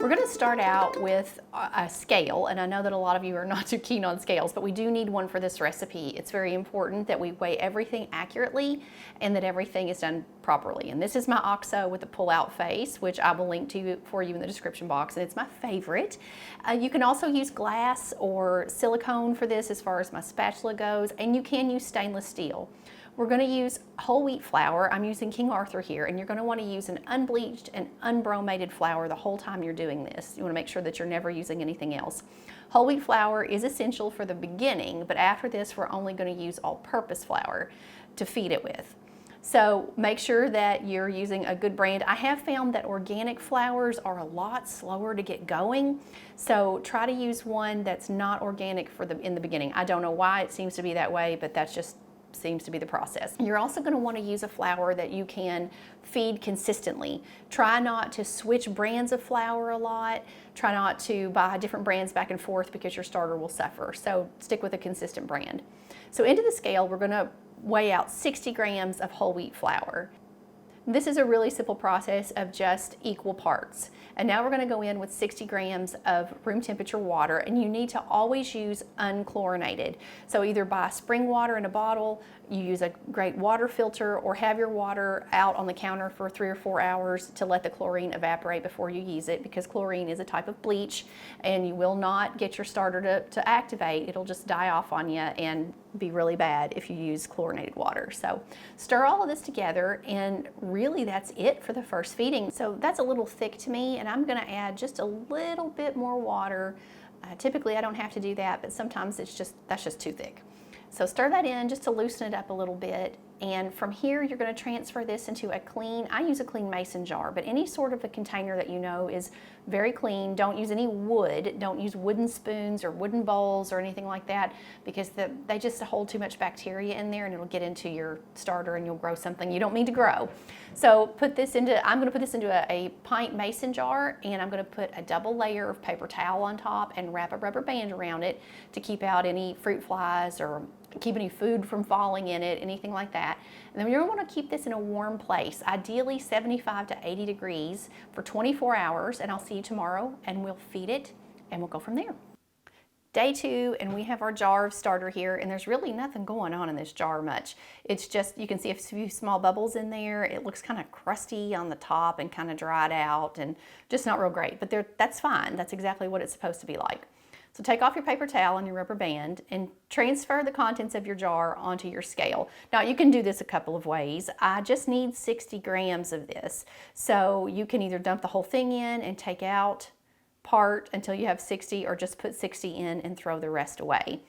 We're going to start out with a scale, and I know that a lot of you are not too keen on scales, but we do need one for this recipe. It's very important that we weigh everything accurately and that everything is done properly. And this is my OXO with the pull-out face, which I will link to for you in the description box, and it's my favorite. You can also use glass or silicone for this as far as my spatula goes, and you can use stainless steel. We're going to use whole wheat flour. I'm using King Arthur here, and you're going to want to use an unbleached and unbromated flour the whole time you're doing this. You want to make sure that you're never using anything else. Whole wheat flour is essential for the beginning, but after this we're only going to use all-purpose flour to feed it with. So make sure that you're using a good brand. I have found that organic flours are a lot slower to get going, so try to use one that's not organic in the beginning. I don't know why it seems to be that way, but that's just seems to be the process. You're also going to want to use a flour that you can feed consistently. Try not to switch brands of flour a lot. Try not to buy different brands back and forth because your starter will suffer. So stick with a consistent brand. So into the scale, we're going to weigh out 60 grams of whole wheat flour. This is a really simple process of just equal parts. And now we're going to go in with 60 grams of room temperature water, and you need to always use unchlorinated. So either buy spring water in a bottle, you use a great water filter, or have your water out on the counter for 3 or 4 hours to let the chlorine evaporate before you use it, because chlorine is a type of bleach and you will not get your starter to activate. It'll just die off on you and be really bad if you use chlorinated water. So stir all of this together, and really that's it for the first feeding. So that's a little thick to me, and I'm going to add just a little bit more water. Typically I don't have to do that, but sometimes that's just too thick. So stir that in just to loosen it up a little bit, and from here you're going to transfer this into I use a clean mason jar, but any sort of a container that you know is very clean. Don't use any wood. Don't use wooden spoons or wooden bowls or anything like that, because they just hold too much bacteria in there and it'll get into your starter and you'll grow something you don't mean to grow. So I'm going to put this into a pint mason jar, and I'm going to put a double layer of paper towel on top and wrap a rubber band around it to keep out any fruit flies or keep any food from falling in it, anything like that. And then you're going to want to keep this in a warm place, ideally 75 to 80 degrees for 24 hours, and I'll see you tomorrow and we'll feed it and we'll go from there. Day 2, and we have our jar of starter here, and there's really nothing going on in this jar much. It's just, you can see a few small bubbles in there. It looks kind of crusty on the top and kind of dried out and just not real great, but that's fine. That's exactly what it's supposed to be like. So take off your paper towel and your rubber band and transfer the contents of your jar onto your scale. Now you can do this a couple of ways. I just need 60 grams of this. So you can either dump the whole thing in and take out part until you have 60, or just put 60 in and throw the rest away.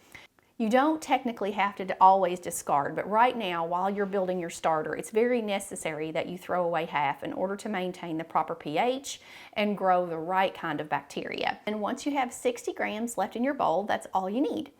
You don't technically have to always discard, but right now while you're building your starter, it's very necessary that you throw away half in order to maintain the proper pH and grow the right kind of bacteria. And once you have 60 grams left in your bowl, that's all you need.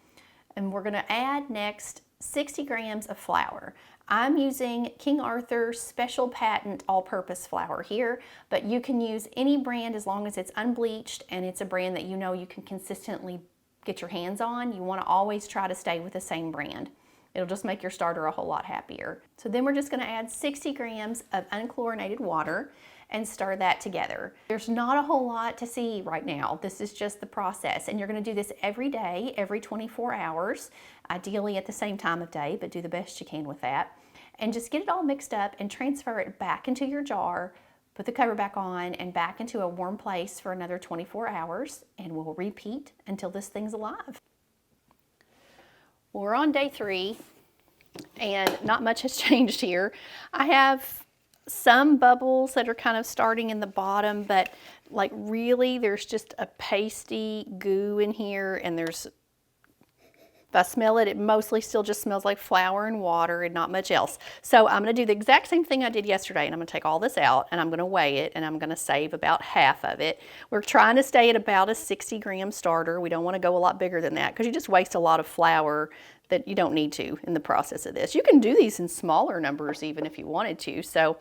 And we're going to add next 60 grams of flour. I'm using King Arthur special patent all-purpose flour here, but you can use any brand as long as it's unbleached and it's a brand that you know you can consistently get your hands on. You want to always try to stay with the same brand. It'll just make your starter a whole lot happier. So then we're just going to add 60 grams of unchlorinated water and stir that together. There's not a whole lot to see right now. This is just the process, and you're going to do this every day, every 24 hours, ideally at the same time of day, but do the best you can with that. And just get it all mixed up and transfer it back into your jar. Put the cover back on and back into a warm place for another 24 hours, and we'll repeat until this thing's alive. Well, we're on day 3, and not much has changed here. I have some bubbles that are kind of starting in the bottom, but like really there's just a pasty goo in here, and if I smell it, it mostly still just smells like flour and water and not much else. So I'm going to do the exact same thing I did yesterday, and I'm going to take all this out and I'm going to weigh it, and I'm going to save about half of it. We're trying to stay at about a 60 gram starter. We don't want to go a lot bigger than that because you just waste a lot of flour that you don't need to in the process of this. You can do these in smaller numbers even if you wanted to. So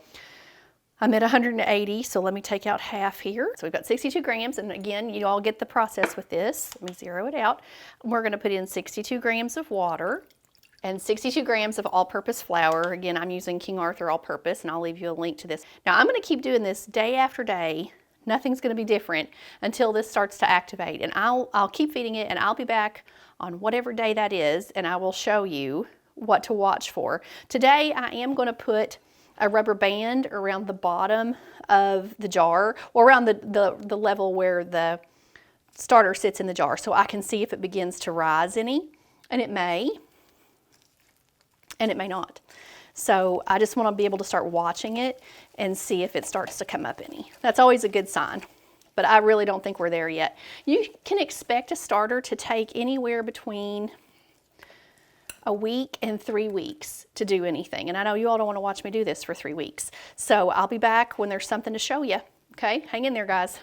I'm at 180, so let me take out half here. So we've got 62 grams, and again, you all get the process with this. Let me zero it out. We're going to put in 62 grams of water and 62 grams of all-purpose flour. Again, I'm using King Arthur all-purpose, and I'll leave you a link to this. Now, I'm going to keep doing this day after day, Nothing's going to be different until this starts to activate. And I'll keep feeding it, and I'll be back on whatever day that is, and I will show you what to watch for. Today I am going to put a rubber band around the bottom of the jar, or around the level where the starter sits in the jar, so I can see if it begins to rise any, and it may not. So I just want to be able to start watching it and see if it starts to come up any. That's always a good sign, but I really don't think we're there yet. You can expect a starter to take anywhere between a week and 3 weeks to do anything. And I know you all don't want to watch me do this for 3 weeks. So I'll be back when there's something to show you. Okay, hang in there, guys.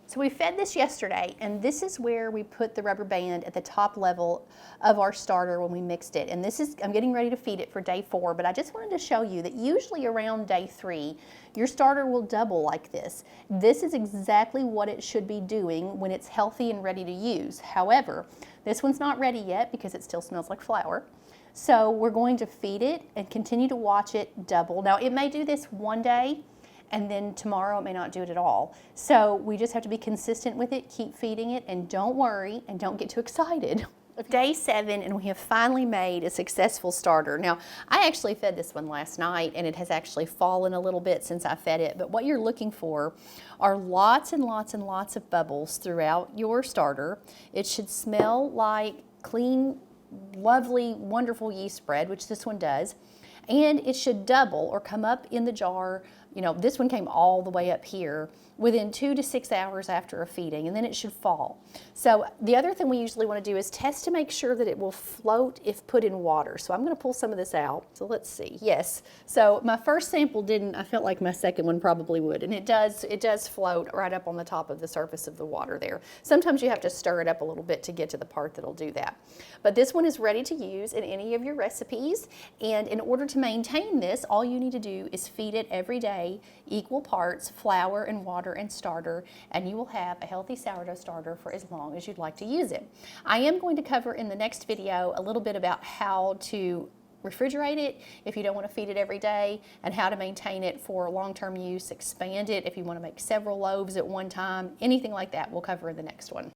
So we fed this yesterday, and this is where we put the rubber band at the top level of our starter when we mixed it. And this is, I'm getting ready to feed it for day 4, but I just wanted to show you that usually around day 3, your starter will double like this. This is exactly what it should be doing when it's healthy and ready to use. However, this one's not ready yet because it still smells like flour. So we're going to feed it and continue to watch it double. Now it may do this one day, and then tomorrow it may not do it at all. So we just have to be consistent with it, keep feeding it, and don't worry and don't get too excited. Day 7, and we have finally made a successful starter. Now, I actually fed this one last night, and it has actually fallen a little bit since I fed it, but what you're looking for are lots and lots and lots of bubbles throughout your starter. It should smell like clean, lovely, wonderful yeast bread, which this one does, and it should double or come up in the jar. You know, this one came all the way up here within 2 to 6 hours after a feeding, and then it should fall. So the other thing we usually want to do is test to make sure that it will float if put in water. So I'm going to pull some of this out. So let's see. Yes. So my first sample didn't. I felt like my second one probably would, and it does float right up on the top of the surface of the water there. Sometimes you have to stir it up a little bit to get to the part that'll do that. But this one is ready to use in any of your recipes, and in order to maintain this, all you need to do is feed it every day, equal parts flour and water and starter, and you will have a healthy sourdough starter for as long as you'd like to use it. I am going to cover in the next video a little bit about how to refrigerate it if you don't want to feed it every day, and how to maintain it for long-term use, expand it if you want to make several loaves at one time, anything like that we'll cover in the next one.